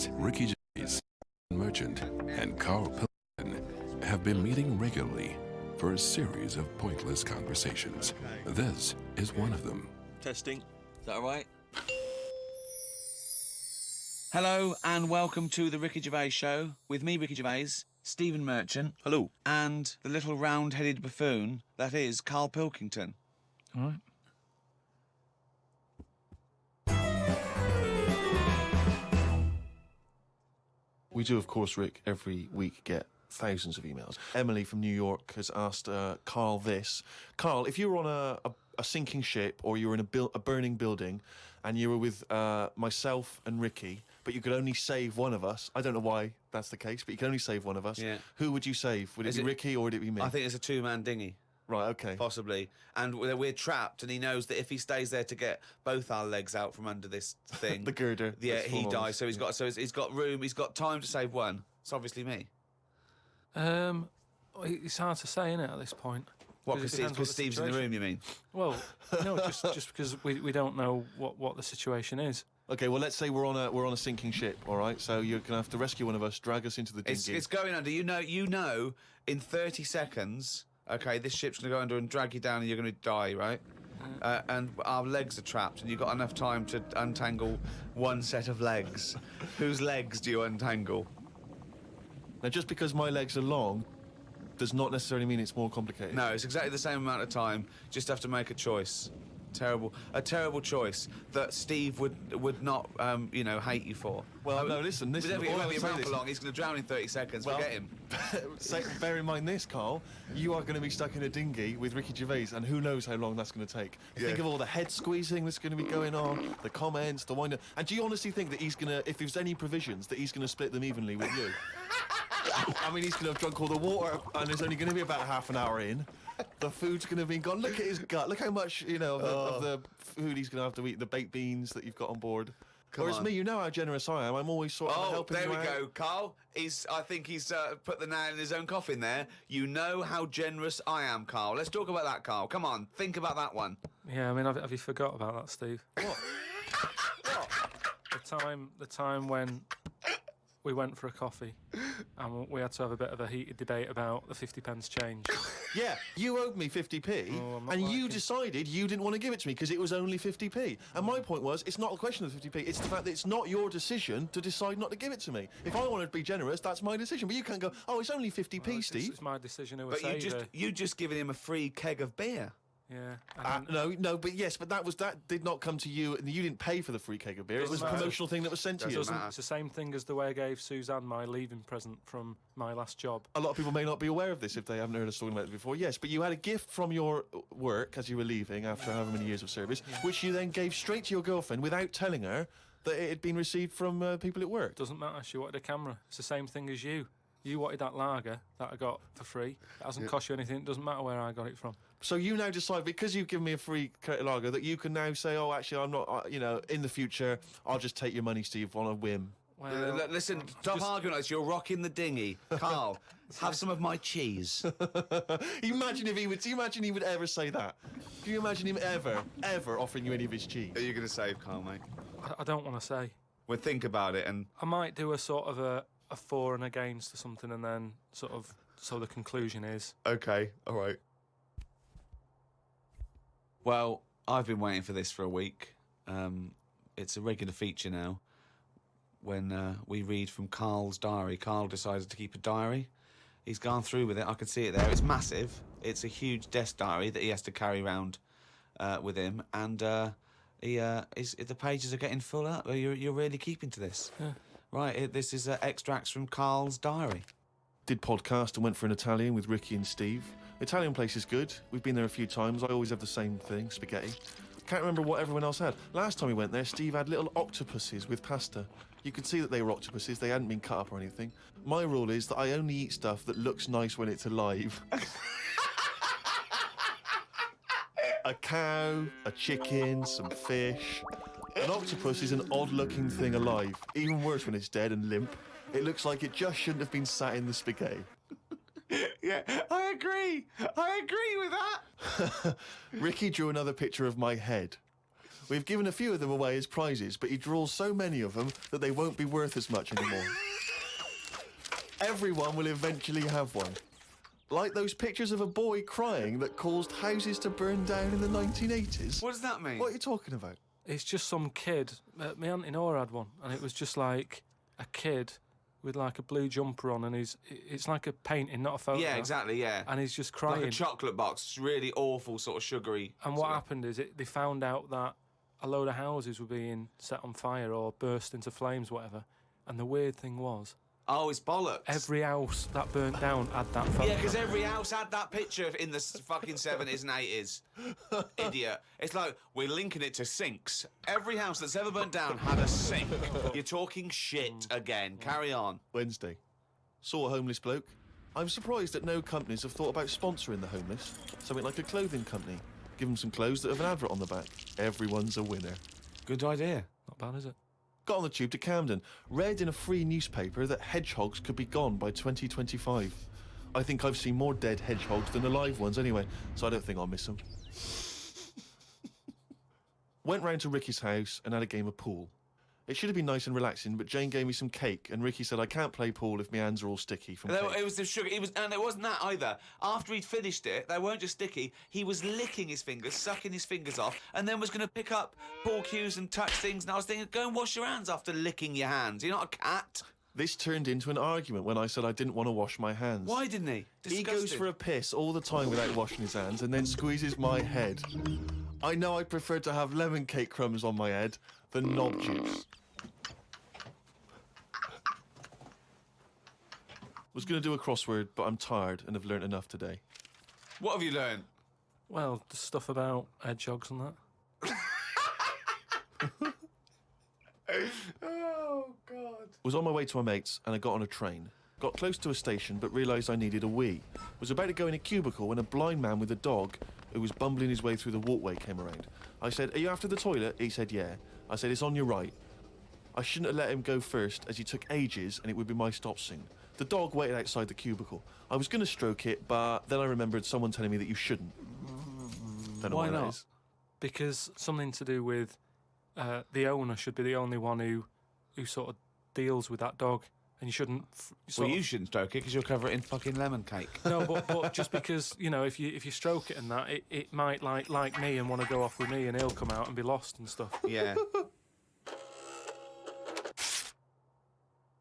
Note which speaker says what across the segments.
Speaker 1: Gervais, Ricky Gervais, Merchant, and Carl Pilkington have been meeting regularly for a series of pointless conversations. This is one of them.
Speaker 2: Testing. Is that all right? Hello and welcome to the Ricky Gervais Show with me, Ricky Gervais, Stephen Merchant.
Speaker 3: Hello.
Speaker 2: And the little round-headed buffoon that is Carl Pilkington.
Speaker 3: All right. We do, of course, Rick, every week get thousands of emails. Emily from New York has asked Carl this. Carl, if you were on a sinking ship or you were in a burning building and you were with myself and Ricky, but you could only save one of us, I don't know why that's the case, but you can only save one of us, who would you save? Would it be Ricky or would it be me?
Speaker 2: I think it's a two-man dinghy.
Speaker 3: Right, okay.
Speaker 2: Possibly. And we're trapped, and he knows that if he stays there to get both our legs out from under this thing...
Speaker 3: the girder.
Speaker 2: Yeah, he dies. So he's got room, he's got time to save one. It's obviously me.
Speaker 4: It's hard to say, isn't it, at this point?
Speaker 2: What, because Steve's in the room, you mean?
Speaker 4: Well, no, just because we don't know what the situation is.
Speaker 3: Okay, well, let's say we're on a sinking ship, all right? So you're going to have to rescue one of us, drag us into the dinghy.
Speaker 2: It's going under. You know, in 30 seconds... Okay, this ship's going to go under and drag you down and you're going to die, right? And our legs are trapped and you've got enough time to untangle one set of legs. Whose legs do you untangle?
Speaker 3: Now, just because my legs are long does not necessarily mean it's more complicated.
Speaker 2: No, it's exactly the same amount of time. Just have to make a choice. A terrible choice that Steve would not, hate you for.
Speaker 3: Well, no, listen.
Speaker 2: He won't be around for long. He's going to drown in 30 seconds.
Speaker 3: Well,
Speaker 2: forget him.
Speaker 3: Bear in mind this, Carl. You are going to be stuck in a dinghy with Ricky Gervais, and who knows how long that's going to take. Think of all the head squeezing that's going to be going on, the comments, the wind-up. And do you honestly think that he's going to, if there's any provisions, that he's going to split them evenly with you? I mean, he's going to have drunk all the water, and there's only going to be about half an hour in. The food's going to be gone. Look at his gut. Look how much, of the food he's going to have to eat, the baked beans that you've got on board. Whereas me, you know how generous I am. I'm always sort of helping you out.
Speaker 2: Oh, there we go, Carl. I think he's put the nail in his own coffin there. You know how generous I am, Carl. Let's talk about that, Carl. Come on, think about that one.
Speaker 4: Yeah, I mean, have you forgot about that, Steve?
Speaker 3: What?
Speaker 4: The time when we went for a coffee and we had to have a bit of a heated debate about the 50p change.
Speaker 3: Yeah, you owed me 50p, and you decided you didn't want to give it to me because it was only 50p. And my point was, it's not a question of 50p, it's the fact that it's not your decision to decide not to give it to me. If I want to be generous, that's my decision. But you can't go, oh, it's only 50p, Steve.
Speaker 4: It's my decision who
Speaker 2: But you just given him a free keg of beer.
Speaker 4: Yeah.
Speaker 3: No, but that did not come to you, and you didn't pay for the free keg of beer. It was a promotional thing that was sent to you.
Speaker 4: It's the same thing as the way I gave Suzanne my leaving present from my last job.
Speaker 3: A lot of people may not be aware of this if they haven't heard us talking about it before. Yes, but you had a gift from your work as you were leaving after however many years of service, which you then gave straight to your girlfriend without telling her that it had been received from people at work.
Speaker 4: Doesn't matter. She wanted a camera. It's the same thing as you. You wanted that lager that I got for free. It hasn't cost you anything. It doesn't matter where I got it from.
Speaker 3: So you now decide, because you've given me a free lager, that you can now say, oh, actually, I'm not, in the future, I'll just take your money, Steve, on a whim.
Speaker 2: Well, listen, stop arguing like this. You're rocking the dinghy. Carl, have some of my cheese.
Speaker 3: Imagine if he would ever say that. Can you imagine him ever offering you any of his cheese?
Speaker 2: Are you going to save Carl, mate?
Speaker 4: I don't want to say.
Speaker 2: Well, think about it and...
Speaker 4: I might do a sort of a for and against or something, and then sort of, so the conclusion is...
Speaker 2: Okay, all right. Well, I've been waiting for this for a week. It's a regular feature now. When we read from Carl's diary. Carl decided to keep a diary. He's gone through with it. I can see it there. It's massive. It's a huge desk diary that he has to carry around with him. And the pages are getting full up. You're really keeping to this.
Speaker 4: Yeah.
Speaker 2: Right, this is extracts from Carl's diary.
Speaker 3: Did podcast and went for an Italian with Ricky and Steve. Italian place is good. We've been there a few times. I always have the same thing, spaghetti. Can't remember what everyone else had. Last time we went there, Steve had little octopuses with pasta. You could see that they were octopuses. They hadn't been cut up or anything. My rule is that I only eat stuff that looks nice when it's alive. A cow, a chicken, some fish. An octopus is an odd-looking thing alive. Even worse when it's dead and limp. It looks like it just shouldn't have been sat in the spaghetti.
Speaker 2: Yeah, I agree with that.
Speaker 3: Ricky drew another picture of my head. We've given a few of them away as prizes, but he draws so many of them that they won't be worth as much anymore. Everyone will eventually have one. Like those pictures of a boy crying that caused houses to burn down in the 1980s.
Speaker 2: What does that mean?
Speaker 3: What are you talking about?
Speaker 4: It's just some kid. My auntie Nora had one, and it was just like a kid with like a blue jumper on, and it's like a painting, not a photo.
Speaker 2: Yeah, exactly, yeah.
Speaker 4: And he's just crying.
Speaker 2: Like a chocolate box, really awful, sort of sugary.
Speaker 4: And what happened is they found out that a load of houses were being set on fire or burst into flames, whatever. And the weird thing was,
Speaker 2: Oh, it's bollocks.
Speaker 4: every house that burnt down had that photo.
Speaker 2: Yeah, because every house had that picture in the fucking 70s and 80s. Idiot. It's like, we're linking it to sinks. Every house that's ever burnt down had a sink. You're talking shit again. Carry on.
Speaker 3: Wednesday. Saw a homeless bloke. I'm surprised that no companies have thought about sponsoring the homeless. Something like a clothing company. Give them some clothes that have an advert on the back. Everyone's a winner.
Speaker 2: Good idea.
Speaker 4: Not bad, is it?
Speaker 3: Got on the tube to Camden. Read in a free newspaper that hedgehogs could be gone by 2025. I think I've seen more dead hedgehogs than alive ones anyway, so I don't think I'll miss them. Went round to Ricky's house and had a game of pool. It should have been nice and relaxing, but Jane gave me some cake, and Ricky said I can't play pool if my hands are all sticky from cake.
Speaker 2: It was the sugar. And it wasn't that either. After he'd finished it, they weren't just sticky. He was licking his fingers, sucking his fingers off, and then was going to pick up pool cues and touch things. And I was thinking, go and wash your hands after licking your hands. You're not a cat.
Speaker 3: This turned into an argument when I said I didn't want to wash my hands.
Speaker 2: Why didn't he?
Speaker 3: He goes for a piss all the time without washing his hands and then squeezes my head. I know I prefer to have lemon cake crumbs on my head than knob juice. Was going to do a crossword, but I'm tired and have learnt enough today.
Speaker 2: What have you learned?
Speaker 4: Well, the stuff about hedgehogs and that.
Speaker 2: Oh, God.
Speaker 3: Was on my way to my mates and I got on a train. Got close to a station but realised I needed a wee. Was about to go in a cubicle when a blind man with a dog who was bumbling his way through the walkway came around. I said, "Are you after the toilet?" He said, "Yeah." I said, "It's on your right." I shouldn't have let him go first as he took ages and it would be my stop soon. The dog waited outside the cubicle. I was going to stroke it, but then I remembered someone telling me that you shouldn't. Don't know
Speaker 4: Why
Speaker 3: why that
Speaker 4: not?
Speaker 3: is.
Speaker 4: Because something to do with the owner should be the only one who sort of deals with that dog, and you shouldn't.
Speaker 2: Well, you shouldn't stroke it because you'll cover it in fucking lemon cake.
Speaker 4: No, but just because if you stroke it and that, it might like me and want to go off with me, and he'll come out and be lost and stuff.
Speaker 2: Yeah.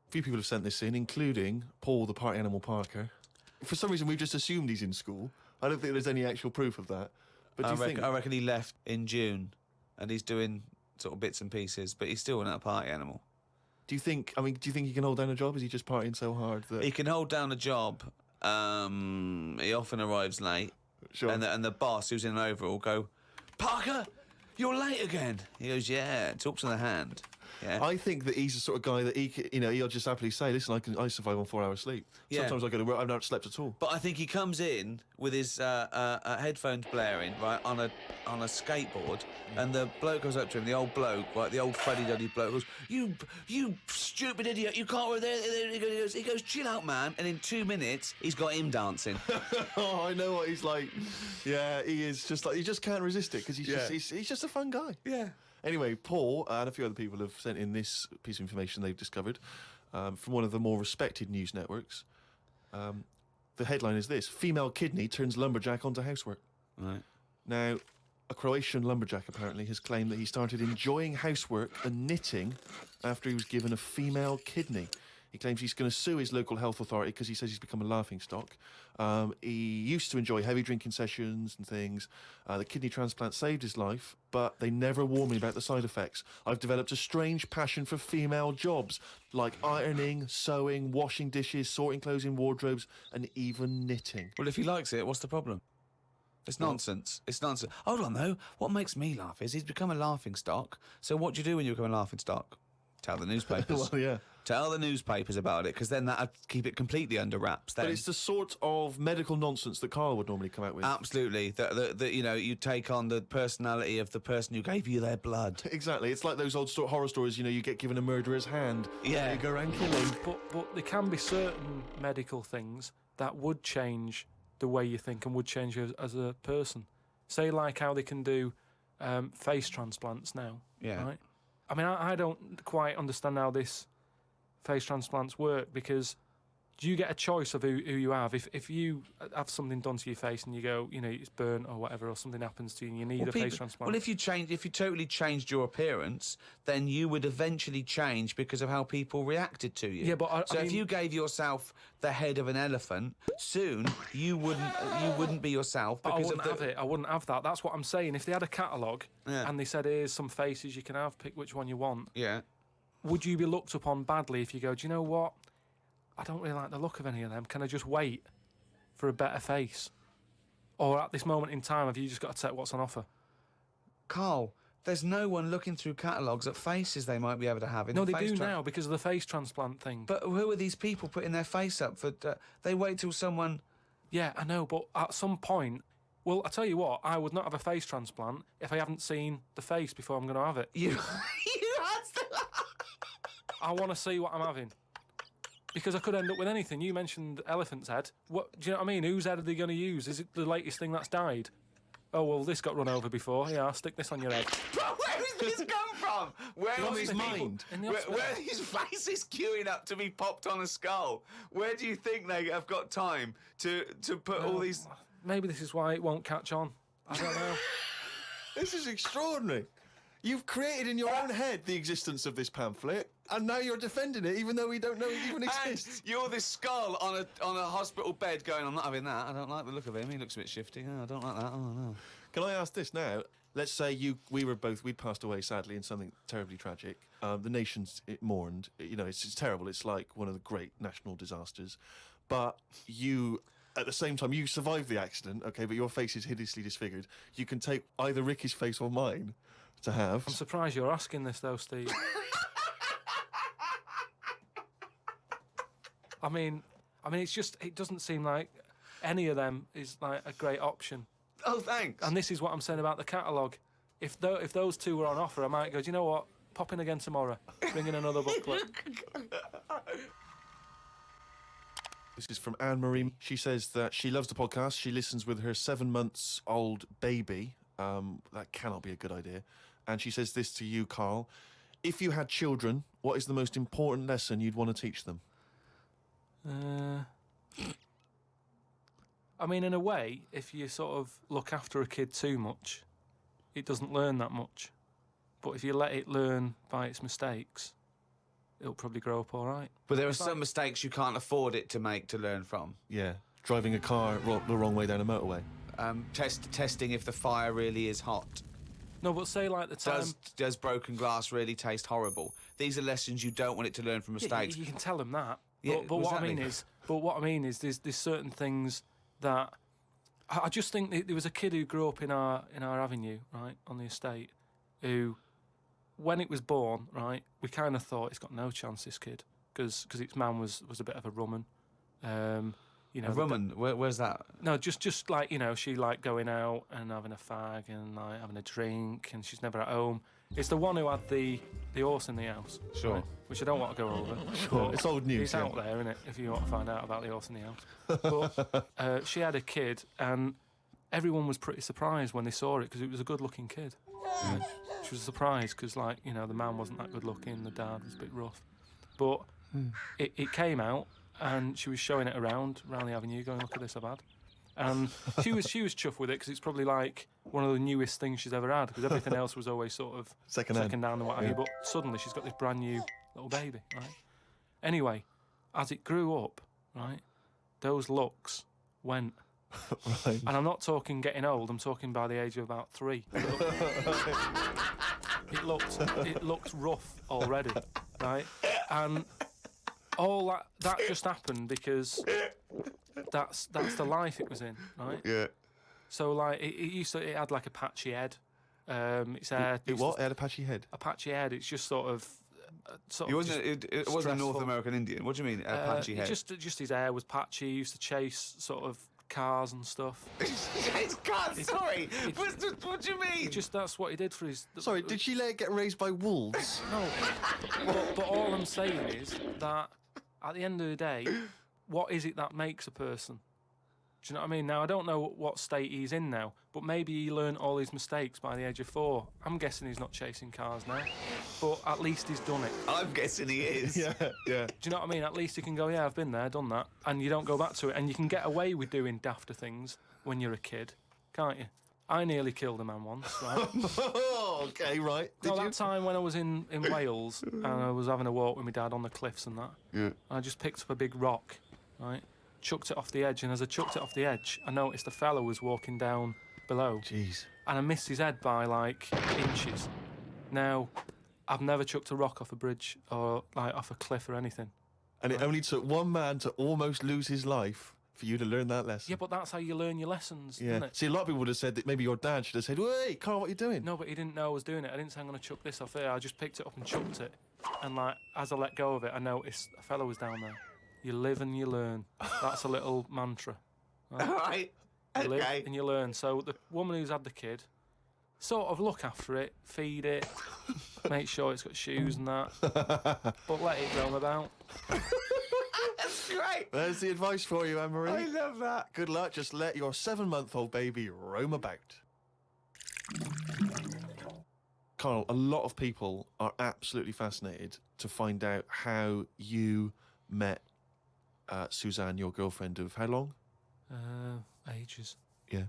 Speaker 3: A few people have sent this in, including Paul, the party animal Parker. For some reason, we've just assumed he's in school. I don't think there's any actual proof of that. But do you think...
Speaker 2: I reckon he left in June, and he's doing sort of bits and pieces, but he's still not a party animal.
Speaker 3: Do you think he can hold down a job? Is he just partying so hard that...
Speaker 2: He can hold down a job. He often arrives late.
Speaker 3: Sure.
Speaker 2: And the boss, who's in an overall, go, "Parker, you're late again." He goes, "Yeah," talks to the hand. Yeah.
Speaker 3: I think that he's the sort of guy that he'll just happily say, "Listen, I survive on 4 hours sleep.
Speaker 2: Yeah.
Speaker 3: Sometimes I go to work, I've not slept at all."
Speaker 2: But I think he comes in with his headphones blaring, right, on a skateboard, and the bloke goes up to him, the old bloke, right, the old fuddy-duddy bloke, goes, You stupid idiot, you can't work there." He goes, "Chill out, man," and in 2 minutes, he's got him dancing.
Speaker 3: Oh, I know what he's like. Yeah, he is just like, he just can't resist it because he's just a fun guy.
Speaker 2: Yeah.
Speaker 3: Anyway, Paul and a few other people have sent in this piece of information they've discovered from one of the more respected news networks. The headline is this: female kidney turns lumberjack onto housework.
Speaker 2: Right.
Speaker 3: Now, a Croatian lumberjack apparently has claimed that he started enjoying housework and knitting after he was given a female kidney. He claims he's going to sue his local health authority because he says he's become a laughingstock. He used to enjoy heavy drinking sessions and things. The kidney transplant saved his life, but they never warned me about the side effects. I've developed a strange passion for female jobs, like ironing, sewing, washing dishes, sorting clothes in wardrobes, and even knitting.
Speaker 2: Well, if he likes it, what's the problem? It's nonsense. It's nonsense. Hold on, though. What makes me laugh is he's become a laughingstock. So what do you do when you become a laughingstock? Tell the newspapers.
Speaker 3: Well, yeah.
Speaker 2: Tell the newspapers about it, because then that'd keep it completely under wraps. Then.
Speaker 3: But it's the sort of medical nonsense that Carl would normally come out with.
Speaker 2: Absolutely. That you take on the personality of the person who gave you their blood.
Speaker 3: Exactly. It's like those old horror stories, you get given a murderer's hand.
Speaker 2: Yeah.
Speaker 3: You go around killing.
Speaker 4: But there can be certain medical things that would change the way you think and would change you as a person. Say like how they can do face transplants now.
Speaker 2: Yeah.
Speaker 4: Right. I mean, I don't quite understand how this face transplants work, because do you get a choice of who you have? If you have something done to your face and you go, it's burnt or whatever, or something happens to you and you need a face transplant.
Speaker 2: Well, if you totally changed your appearance, then you would eventually change because of how people reacted to you.
Speaker 4: Yeah, but
Speaker 2: so if you gave yourself the head of an elephant, soon you wouldn't be yourself
Speaker 4: But
Speaker 2: because
Speaker 4: I wouldn't have it. I wouldn't have that. That's what I'm saying. If they had a catalogue and they said, here's some faces you can have, pick which one you want.
Speaker 2: Yeah.
Speaker 4: Would you be looked upon badly if you go, do you know what? I don't really like the look of any of them. Can I just wait for a better face? Or at this moment in time, have you just got to take what's on offer?
Speaker 2: Carl, there's no one looking through catalogues at faces they might be able to have.
Speaker 4: No, they do now because of the face transplant thing.
Speaker 2: But who are these people putting their face up for? They wait till someone...
Speaker 4: Yeah, I know, but at some point... Well, I tell you what, I would not have a face transplant if I haven't seen the face before I'm going to have it.
Speaker 2: You had to...
Speaker 4: I want to see what I'm having. Because I could end up with anything. You mentioned elephant's head. What do you know what I mean? Whose head are they going to use? Is it the latest thing that's died? Oh, well, this got run over before. Yeah, I'll stick this on your head.
Speaker 2: But where has this come from? Where
Speaker 3: From
Speaker 2: are
Speaker 3: his
Speaker 2: these people-
Speaker 3: mind.
Speaker 2: Where are these faces queuing up to be popped on a skull? Where do you think they have got time to put all these...
Speaker 4: Maybe this is why it won't catch on. I don't know.
Speaker 3: This is extraordinary. You've created in your own head the existence of this pamphlet, and now you're defending it, even though we don't know it even exists.
Speaker 2: And you're this skull on a hospital bed going, I'm not having that. I don't like the look of him. He looks a bit shifty. Oh, I don't like that. Oh, no.
Speaker 3: Can I ask this now? Let's say we'd passed away sadly in something terribly tragic. The nation's mourned. It's terrible. It's like one of the great national disasters. But you, at the same time, you survived the accident, okay, but your face is hideously disfigured. You can take either Ricky's face or mine to have.
Speaker 4: I'm surprised you're asking this, though, Steve. I mean, it's just, it doesn't seem like any of them is like a great option.
Speaker 2: Oh, thanks.
Speaker 4: And this is what I'm saying about the catalogue. If those two were on offer, I might go, do you know what? Pop in again tomorrow. Bring in another booklet.
Speaker 3: This is from Anne-Marie. She says that she loves the podcast. She listens with her 7-month-old baby. That cannot be a good idea. And she says this to you, Carl. If you had children, what is the most important lesson you'd want to teach them?
Speaker 4: I mean, in a way, if you sort of look after a kid too much, it doesn't learn that much. But if you let it learn by its mistakes, it'll probably grow up all right.
Speaker 2: But there are some mistakes you can't afford it to make to learn from.
Speaker 3: Yeah, driving a car the wrong way down a motorway.
Speaker 2: Testing if the fire really is hot.
Speaker 4: No, but say like the time...
Speaker 2: Does broken glass really taste horrible? These are lessons you don't want it to learn from mistakes.
Speaker 4: You can tell them that.
Speaker 2: Yeah,
Speaker 4: but what I
Speaker 2: exactly.
Speaker 4: mean is, there's certain things that I just think there was a kid who grew up in our avenue, right, on the estate, who, when it was born, right, we kind of thought it's got no chance, this kid, because its man was a bit of a rumman.
Speaker 2: A rumman? Where's that?
Speaker 4: No, just like, she like going out and having a fag and like having a drink, and she's never at home. It's the one who had the horse in the house.
Speaker 2: Sure.
Speaker 4: Right, which I don't want to go over.
Speaker 3: Sure. It's old news.
Speaker 4: It's out there, isn't it, if you want to find out about the horse in the house. But she had a kid, and everyone was pretty surprised when they saw it, because it was a good-looking kid. Right? She was surprised because, like, the man wasn't that good-looking, the dad was a bit rough. But it came out, and she was showing it around the avenue, going, look at this I've had. And she was chuffed with it, because it's probably like one of the newest things she's ever had, because everything else was always sort of second down and what have you. But suddenly she's got this brand new little baby, right? Anyway, as it grew up, right, those looks went.
Speaker 3: Right.
Speaker 4: And I'm not talking getting old, I'm talking by the age of about 3. It looked rough already, right? And all that just happened because that's the life it was in, right?
Speaker 2: Yeah.
Speaker 4: So like it had like a patchy head. Its hair.
Speaker 3: It what? It had a patchy head.
Speaker 4: A patchy head. It's just sort of.
Speaker 2: It wasn't a North American Indian. What do you mean, a patchy head?
Speaker 4: Just his hair was patchy. He used to chase sort of cars and stuff.
Speaker 2: It's cars. Sorry. What do you mean?
Speaker 4: That's what he did for his.
Speaker 3: Sorry, did she let it get raised by wolves?
Speaker 4: No. but all I'm saying is that at the end of the day, what is it that makes a person? Do you know what I mean? Now, I don't know what state he's in now, but maybe he learned all his mistakes by the age of 4. I'm guessing he's not chasing cars now, but at least he's done it.
Speaker 2: I'm guessing he is.
Speaker 3: Yeah.
Speaker 4: Do you know what I mean? At least you can go, yeah, I've been there, done that, and you don't go back to it. And you can get away with doing dafter things when you're a kid, can't you? I nearly killed a man once, right?
Speaker 3: Okay, right. Did you?
Speaker 4: That time when I was in Wales and I was having a walk with my dad on the cliffs and that,
Speaker 2: Yeah.
Speaker 4: I just picked up a big rock, right? Chucked it off the edge, and as I chucked it off the edge, I noticed a fella was walking down below.
Speaker 3: Jeez.
Speaker 4: And I missed his head by, like, inches. Now, I've never chucked a rock off a bridge or, like, off a cliff or anything.
Speaker 3: And it only took one man to almost lose his life for you to learn that lesson.
Speaker 4: Yeah, but that's how you learn your lessons,
Speaker 3: Yeah.
Speaker 4: isn't it?
Speaker 3: See, a lot of people would have said that maybe your dad should have said, "Hey, Carl, what are you doing?"
Speaker 4: No, but he didn't know I was doing it. I didn't say I'm going to chuck this off here. I just picked it up and chucked it. And, like, as I let go of it, I noticed a fella was down there. You live and you learn. That's a little mantra. Right?
Speaker 2: All right.
Speaker 4: You live
Speaker 2: Okay.
Speaker 4: and you learn. So the woman who's had the kid, sort of look after it, feed it, make sure it's got shoes and that, but let it roam about.
Speaker 2: That's great.
Speaker 3: There's the advice for you, Anne-Marie.
Speaker 2: I love that.
Speaker 3: Good luck. Just let your 7-month-old baby roam about. Carl, a lot of people are absolutely fascinated to find out how you met Suzanne, your girlfriend of how long?
Speaker 4: Ages.
Speaker 3: Yeah.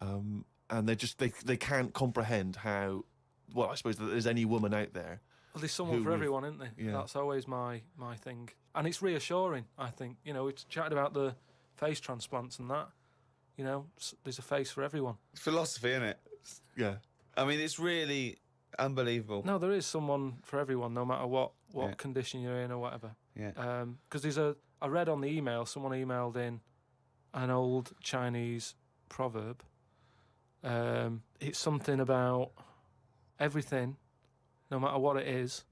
Speaker 3: And they can't comprehend how, well, I suppose that there's any woman out there.
Speaker 4: Well, there's someone
Speaker 3: Who
Speaker 4: for
Speaker 3: would-
Speaker 4: everyone, isn't there?
Speaker 3: yeah.
Speaker 4: That's always my thing. And it's reassuring, I think. You know, we've chatted about the face transplants and that. You know, there's a face for everyone.
Speaker 2: It's philosophy, isn't it?
Speaker 3: Yeah.
Speaker 2: I mean, it's really unbelievable.
Speaker 4: No, there is someone for everyone, no matter what
Speaker 2: Yeah.
Speaker 4: condition you're in or whatever.
Speaker 2: Yeah.
Speaker 4: Because I read on the email, someone emailed in an old Chinese proverb. It's something about everything, no matter what it is,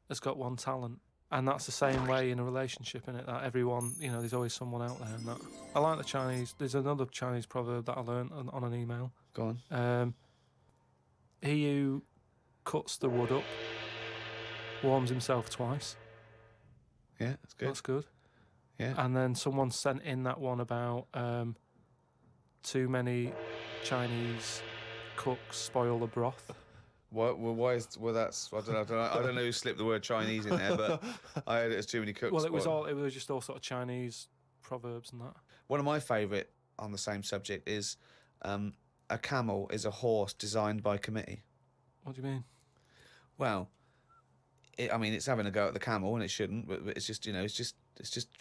Speaker 4: has got one talent. And that's the same way in a relationship, innit? That everyone, you know, there's always someone out there. And that I like the Chinese. There's another Chinese proverb that I learned on an email.
Speaker 2: Go on.
Speaker 4: He who cuts the wood up warms himself twice.
Speaker 2: Yeah, that's good.
Speaker 4: That's good.
Speaker 2: Yeah.
Speaker 4: And then someone sent in that one about too many Chinese cooks spoil the broth.
Speaker 2: Why is that's I don't know who slipped the word Chinese in there, but I heard it as too many cooks.
Speaker 4: Well, it was
Speaker 2: spoil.
Speaker 4: just all sort of Chinese proverbs and that.
Speaker 2: One of my favourite on the same subject is a camel is a horse designed by committee.
Speaker 4: What do you mean?
Speaker 2: Well, I mean, it's having a go at the camel, and it shouldn't. But it's just, you know, it's just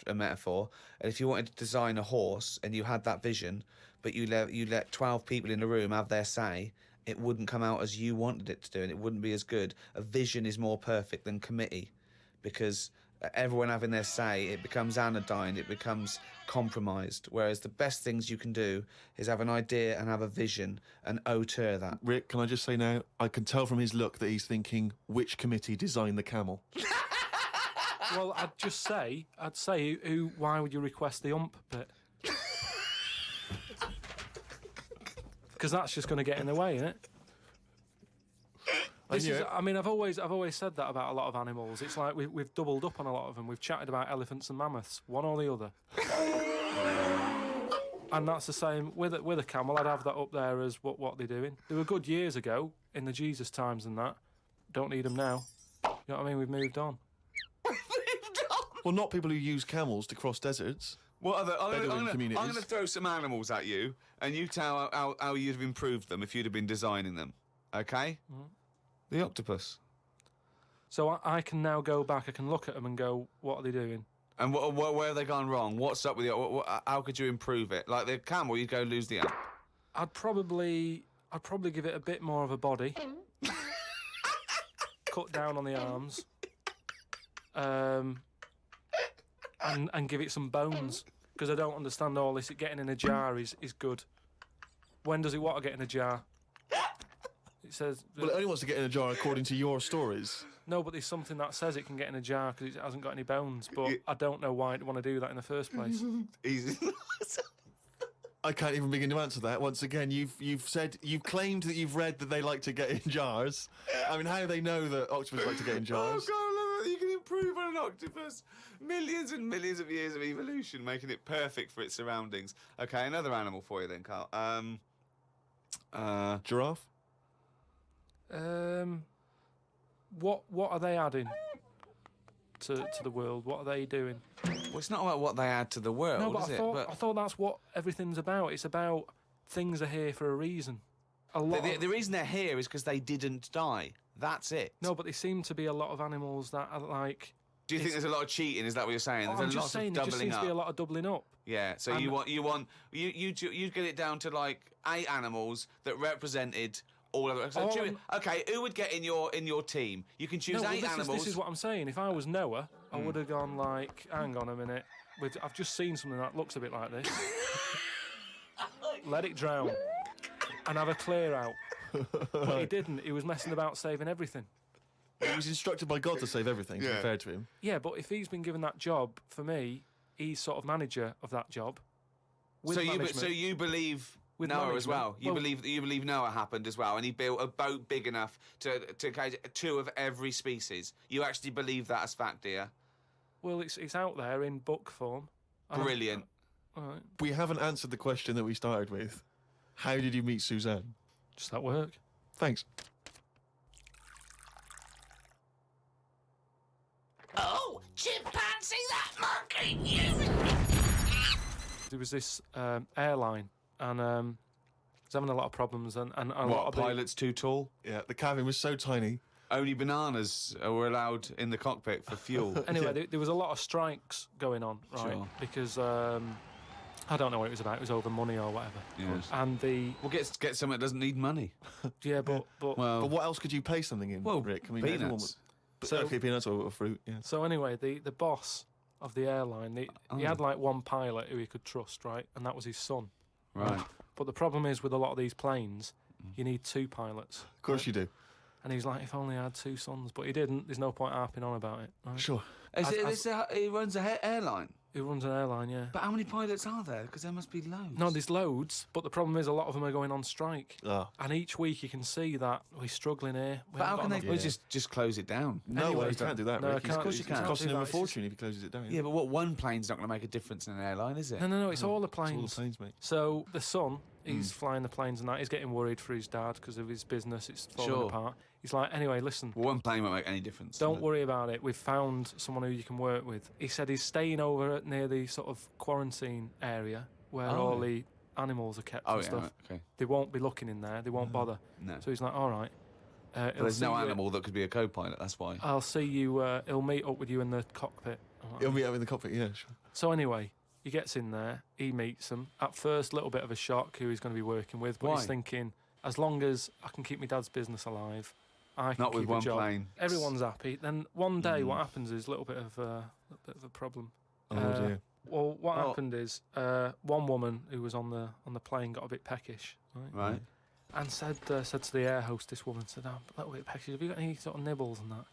Speaker 2: a metaphor. And if you wanted to design a horse and you had that vision, but you let 12 people in the room have their say, it wouldn't come out as you wanted it to do, and it wouldn't be as good. A vision is more perfect than committee, because everyone having their say, it becomes anodyne, it becomes compromised. Whereas the best things you can do is have an idea and have a vision and auteur that.
Speaker 3: Rick, can I just say now, I can tell from his look that he's thinking, which committee designed the camel?
Speaker 4: Well, I'd say, why would you request the ump bit? Because that's just going to get in the way, isn't it? I mean, I've always said that about a lot of animals. It's like we've doubled up on a lot of them. We've chatted about elephants and mammoths, one or the other. And that's the same with a camel. I'd have that up there as what they're doing. They were good years ago in the Jesus times and that. Don't need them now. You know what I mean? We've moved on.
Speaker 3: Well, not people who use camels to cross deserts.
Speaker 2: What other?
Speaker 3: Bedouin
Speaker 2: I'm
Speaker 3: communities.
Speaker 2: going to throw some animals at you, and you tell how you'd have improved them if you'd have been designing them. Okay?
Speaker 4: Mm-hmm.
Speaker 2: The octopus.
Speaker 4: So I can now go back. I can look at them and go, what are they doing?
Speaker 2: And where have they gone wrong? What's up with it? How could you improve it? Like the camel, you'd go lose the amp.
Speaker 4: I'd probably give it a bit more of a body. Cut down on the arms. And give it some bones, because I don't understand all this. It getting in a jar is good. When does it want to get in a jar? It says...
Speaker 3: Well, it only wants to get in a jar according to your stories.
Speaker 4: No, but there's something that says it can get in a jar because it hasn't got any bones, but I don't know why it'd want to do that in the first place.
Speaker 2: Easy.
Speaker 3: I can't even begin to answer that. Once again, you've claimed that you've read that they like to get in jars. I mean, how do they know that octopus like to get in jars?
Speaker 2: Oh God, I love it. You can improve on an octopus. Millions and millions of years of evolution making it perfect for its surroundings. Okay, another animal for you then, Carl.
Speaker 3: Giraffe?
Speaker 4: What are they adding to the world? What are they doing?
Speaker 2: Well, it's not about what they add to the world,
Speaker 4: No, but
Speaker 2: is
Speaker 4: I thought that's what everything's about. It's about things are here for a reason.
Speaker 2: The reason they're here is because they didn't die. That's it.
Speaker 4: No, but there seem to be a lot of animals that are like.
Speaker 2: Do you think there's a lot of cheating? Is that what you're saying? There's
Speaker 4: I'm
Speaker 2: a
Speaker 4: just
Speaker 2: lot
Speaker 4: saying,
Speaker 2: of
Speaker 4: there just
Speaker 2: doubling
Speaker 4: seems
Speaker 2: up.
Speaker 4: to be a lot of doubling up.
Speaker 2: Yeah. So
Speaker 4: And-
Speaker 2: you get it down to like 8 animals that represented all of it. So okay, who would get in your team? You can choose
Speaker 4: No, well,
Speaker 2: 8 animals.
Speaker 4: this is what I'm saying. If I was Noah, I would have gone like, hang on a minute. I've just seen something that looks a bit like this. Let it drown and have a clear out. But he didn't. He was messing about saving everything.
Speaker 3: He was instructed by God to save everything, to be fair to him.
Speaker 4: Yeah, but if he's been given that job, for me, he's sort of manager of that job. With
Speaker 2: So
Speaker 4: management.
Speaker 2: you believe
Speaker 4: With
Speaker 2: Noah as well?
Speaker 4: management.
Speaker 2: You believe Noah happened as well, and he built a boat big enough to catch 2 of every species. You actually believe that as fact, do you?
Speaker 4: Well, it's out there in book form.
Speaker 2: Brilliant.
Speaker 4: All right,
Speaker 3: We haven't answered the question that we started with. How did you meet Suzanne?
Speaker 4: just at work.
Speaker 3: Thanks.
Speaker 5: Oh, chimpanzee, that monkey, you!
Speaker 4: There was this airline, and was having a lot of problems, and a lot
Speaker 2: What,
Speaker 4: of
Speaker 2: pilot's too tall?
Speaker 3: Yeah, the cabin was so tiny.
Speaker 2: Only bananas were allowed in the cockpit for fuel.
Speaker 4: Anyway, there was a lot of strikes going on, right?
Speaker 2: Sure.
Speaker 4: Because I don't know what it was about. It was over money or whatever.
Speaker 2: Yes.
Speaker 4: And
Speaker 2: Well, get someone that doesn't need money.
Speaker 4: but
Speaker 2: Well,
Speaker 3: But what else could you pay something in,
Speaker 2: well,
Speaker 3: Rick? I mean,
Speaker 2: peanuts.
Speaker 3: everyone would-
Speaker 4: So-
Speaker 3: okay, peanuts or fruit, yeah.
Speaker 4: so anyway, the boss of the airline, he had like one pilot who he could trust, right? And that was his son.
Speaker 2: Right.
Speaker 4: But the problem is with a lot of these planes, you need 2 pilots.
Speaker 3: Of course you do.
Speaker 4: And he's like, if only I had 2 sons, but he didn't. There's no point harping on about it. Right?
Speaker 3: Sure.
Speaker 2: He runs an airline.
Speaker 4: He runs an airline, yeah.
Speaker 2: But how many pilots are there? Because there must be loads.
Speaker 4: No, there's loads, but the problem is a lot of them are going on strike.
Speaker 3: Ah.
Speaker 4: And each week you can see that we're struggling here.
Speaker 2: But how can they
Speaker 3: Yeah.
Speaker 2: just close it down?
Speaker 3: No,
Speaker 4: Anyway,
Speaker 3: you can't do that,
Speaker 4: no,
Speaker 3: Rick.
Speaker 4: I can't-
Speaker 2: Of course you
Speaker 3: It's
Speaker 2: can't.
Speaker 3: costing
Speaker 4: do
Speaker 3: him
Speaker 4: that.
Speaker 3: a
Speaker 4: It's
Speaker 3: fortune if he closes it down.
Speaker 2: Yeah, but what one plane's not going to make a difference in an airline, is it?
Speaker 4: No, it's all the
Speaker 3: It's all
Speaker 4: planes.
Speaker 3: the planes, mate.
Speaker 4: So the son, he's flying the planes and that. He's getting worried for his dad because of his business. It's falling
Speaker 2: Sure.
Speaker 4: apart. He's like, anyway, listen,
Speaker 2: Well, one plane won't make any difference.
Speaker 4: don't worry about it. We've found someone who you can work with. He said he's staying over near the sort of quarantine area where
Speaker 2: Oh,
Speaker 4: all
Speaker 2: yeah.
Speaker 4: the animals are kept
Speaker 2: Oh,
Speaker 4: and
Speaker 2: yeah,
Speaker 4: stuff.
Speaker 2: right, okay.
Speaker 4: They won't be looking in there. They won't bother.
Speaker 2: No.
Speaker 4: So he's like, all right.
Speaker 2: But there's no animal that could be a co-pilot, that's why.
Speaker 4: I'll see you. He'll meet up with you in the cockpit. I'm like,
Speaker 3: He'll meet up in the cockpit, yeah, sure.
Speaker 4: So anyway, he gets in there, he meets them. At first, a little bit of a shock who he's going to be working with, but
Speaker 2: Why?
Speaker 4: he's thinking, as long as I can keep my dad's business alive, I can
Speaker 2: Not with
Speaker 4: keep
Speaker 2: one
Speaker 4: a job.
Speaker 2: plane.
Speaker 4: Everyone's happy. Then one day, what happens is a little bit of a problem.
Speaker 3: Oh, dear.
Speaker 4: Well, what
Speaker 2: Oh.
Speaker 4: happened is one woman who was on the plane got a bit peckish, right?
Speaker 2: Right.
Speaker 4: And said to the air hostess woman, said, "I'm a little bit peckish. Have you got any sort of nibbles and that?"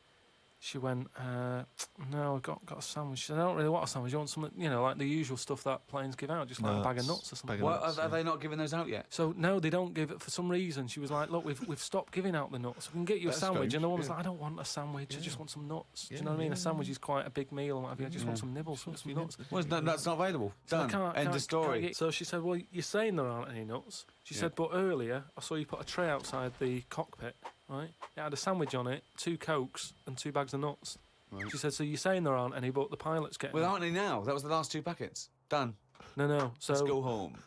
Speaker 4: She went, "No, I've got a sandwich." She said, "I don't really want a sandwich. You want something, like the usual stuff that planes give out, just like a bag of nuts or something."
Speaker 3: bag of
Speaker 2: What,
Speaker 3: nuts,
Speaker 2: are they not giving those out yet?
Speaker 4: So no, they don't give it for some reason. She was like, "Look, we've stopped giving out the nuts. We can get you a
Speaker 3: That's
Speaker 4: sandwich."
Speaker 3: strange,
Speaker 4: And the woman's
Speaker 3: yeah.
Speaker 4: like, "I don't want a sandwich. I just want some nuts." Do you
Speaker 3: Yeah,
Speaker 4: know what I mean?
Speaker 3: yeah,
Speaker 4: A sandwich is quite a big meal and what have you. I just want some nibbles, some nuts.
Speaker 2: Well, that's not available.
Speaker 4: So I
Speaker 2: Done. End of story.
Speaker 4: get- So she said, "Well, you're saying there aren't any nuts." She
Speaker 2: Yeah.
Speaker 4: said, "But earlier I saw you put a tray outside the cockpit, right? It had a sandwich on it, 2 Cokes and 2 bags of nuts."
Speaker 2: Right.
Speaker 4: She said, "So you're saying there aren't any, but the pilot's getting
Speaker 2: Well,
Speaker 4: them."
Speaker 2: aren't they now? That was the last 2 packets. Done.
Speaker 4: No. So
Speaker 2: Let's go home.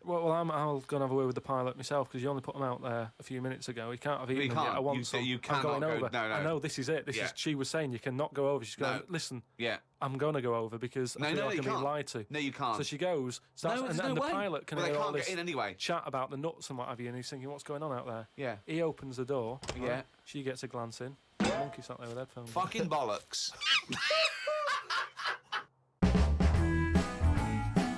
Speaker 4: Well, I'll go and have a word with the pilot myself because you only put them out there a few minutes ago. He can't have eaten
Speaker 2: You
Speaker 4: them yet.
Speaker 2: can't.
Speaker 4: I want
Speaker 2: You
Speaker 4: some.
Speaker 2: you
Speaker 4: I'm
Speaker 2: cannot
Speaker 4: going
Speaker 2: go-
Speaker 4: over.
Speaker 2: no, no.
Speaker 4: I know this is it. This
Speaker 2: Yeah.
Speaker 4: is. She was saying you cannot go over. She's going.
Speaker 2: No.
Speaker 4: Listen,
Speaker 2: Yeah.
Speaker 4: I'm going to go over because I feel like
Speaker 2: you
Speaker 4: I'm being
Speaker 2: can't.
Speaker 4: lied to.
Speaker 2: No, you can't.
Speaker 4: So she goes. Starts,
Speaker 2: No,
Speaker 4: and,
Speaker 2: there's
Speaker 4: and
Speaker 2: no
Speaker 4: the
Speaker 2: way.
Speaker 4: pilot can
Speaker 2: Well, they
Speaker 4: hear all
Speaker 2: can't
Speaker 4: this
Speaker 2: get in anyway.
Speaker 4: chat about the nuts and what have you, and he's thinking, "What's going on out there?"
Speaker 2: Yeah.
Speaker 4: He opens the door.
Speaker 2: Yeah.
Speaker 4: She gets a glance in. The monkey sat there with headphones.
Speaker 2: Fucking bollocks.